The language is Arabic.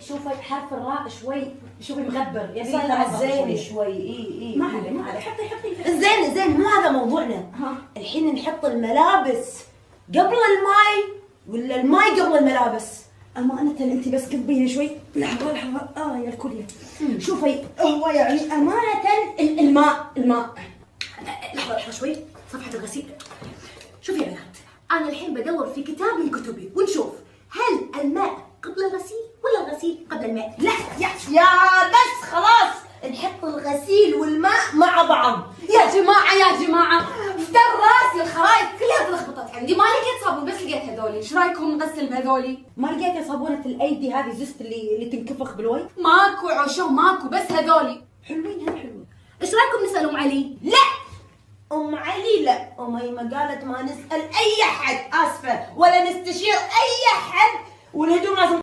شوفي حرف الراء شوي، شوفي مغبر يبي صاير يتعظم زين شوي. اي ما عليه ما عليه، حطي زين مو هذا موضوعنا. ها الحين نحط الملابس قبل الماي ولا الماي قبل الملابس؟ أمانة انت بس قبيني شوي. لحظة يا الكلية. شوفي هو يعني أمانة الماء لحظة شوي. صفحة الغسيل. شوفي يا بنات، أنا الحين بدور في كتاب من كتبي ونشوف هل الماء قبل الغسيل ولا الغسيل قبل الماء؟ لا يا بس خلاص نحط الغسيل والماء مع بعض. يا جماعة افتر راسي، الخرايط كلها تلخبطت عندي، ما لقيت صابون بس لقيت هذولي، ايش رايكم نغسل بهذولي؟ ما لقيتي صابونة الأيدي هذه زست اللي تنكفخ بالوي؟ ماكو عشو ماكو، بس هذولي حلوين هذول حلوين. ايش رايكم نسال ام علي؟ لا ام علي لا، ام هيما قالت ما نسال اي حد، اسفه، ولا نستشير اي حد، والهدوم لازم